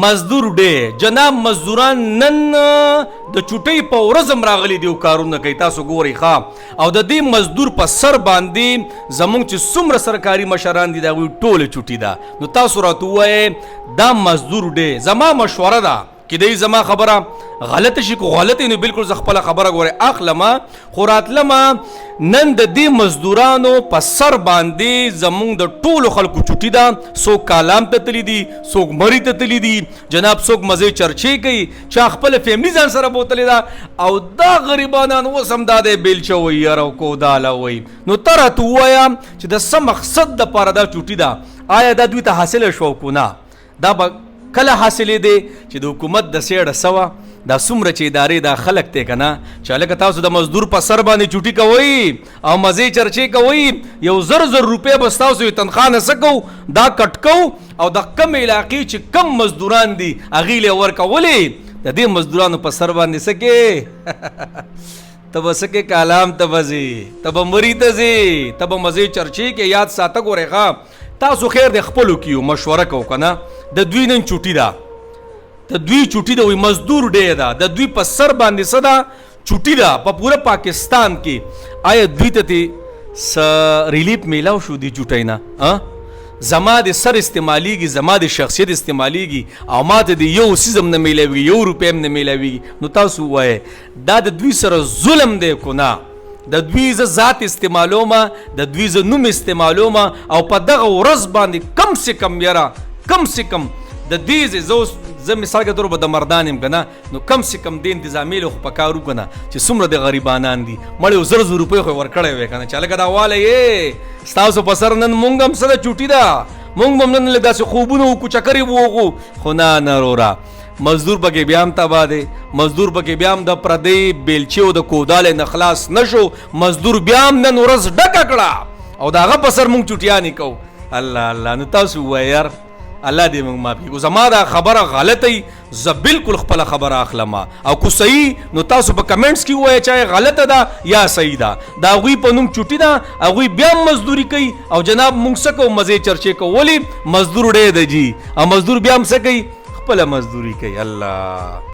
مزدور ډے جناب مزدوران نن د چوټۍ په ورځ هم راغلي دي او کارونه کوي. تاسو ګورئ ښه او د دې مزدور په سر باندې زموږ چې څومره سرکاري مشران دي د هغوی ټوله چوټي ده. نو تاسو راته ووایئ دا مزدور ډے زما مشوره ده کیدای زما خبره غلطه شي، کو غلطه نو بالکل زه خپله خبره ګورئ اخلمه خو راتلمه نن د دې مزدورانو په سر باندې زموږ د ټولو خلکو چوټي ده. څوک کالام ته تللی دي، څوک مري ته تللی دي، جناب څوک مزې چرچې کوي، چا خپله فیملي ځان سره بوتلې ده او دا غریبانان اوس هم دا دی بیلچه وایي یاره او کوداله وایي. نو ته راته ووایه چې د څه مقصد دپاره دا چوټي ده، آیا دا دوی ته حاصله شوه که نه؟ دا به کله حاصلې دی چې د حکومت د سیړه سوه دا څومره چې ادارې دا خلک دی که نه چې هلکه تاسو د مزدور په سر باندې چوټي کوئ او مزې چرچې کوئ، یو زر روپۍ به ستاسو یې تنخوا نه څه کوو دا کټ کوو او د کم علاقې چې کم مزدوران دي هغې له ورکولې د دې مزدورانو په سر باندې څه کې ته به څه کې کالام ته به ځې، ته به مري ته ځې، ته به مزې چرچې کې. یاد ساته ګورئ ښه تاسو خیر د خپلو کیو مشوره کوو که نه د دوی نن چوټي ده، د دوی چوټي ده وایي مزدور ډے ده، د دوی په سر باندې څه ده چوټي ده په پوره پاکستان کې. آیا دوی ته څه ریلیف میلاو شو دې چوټۍ نه؟ زما د سر استعمالیږي، زما د شخصیت استعمالیږي او ما ته د یو څیز هم نه میلاویږي، یو روپۍ هم نه میلاویږي. نو تاسو ووایئ دا د دوی سره ظلم دی که نه؟ د دوی زه ذات استعمالومه، د دوی زه نوم استعمالومه او په دغه ورځ باندې کم سے کم یاره کم سے کم د دې زه مثال کے طور پر د مردان یم که نه نو کم سے کم د انتظامیې له خو په کار وکړه چې څومره د غریبانان دي مړ یو زر روپۍ خو یې ورکړی وی که نه چې هلکه دا واله یې ستاسو په سر نن مونږ هم څه ده چوټي ده، مونږ به هم نن لږ داسې خوبونه وکړو چکرې به وغو خو نه نه وروره مزدور پکې بیا هم تباه دی، مزدور پکې بیا هم د پردۍ بیلچې او د کودالې نه خلاص نه شو، مزدور بیا هم نن ورځ ډکه کړه او د هغه په سر مونږ چوټیانې کوو. الله الله نو تاسو ووایئ یار الله دې موږ معافي کړو. زما دا خبره غلطه وي زه بالکل خپله خبره اخلم او که صحیح نو تاسو په کمنټس کې ووایئ چې غلطه ده یا صحیح ده. د هغوی په نوم چوټي ده، هغوی بیا هم مزدوري کوي او جناب موږ څه کوو مزې چرچې کوو. ولې مزدور ډے ده جي او مزدور بیا هم څه کوي خپله مزدوري کوي. الله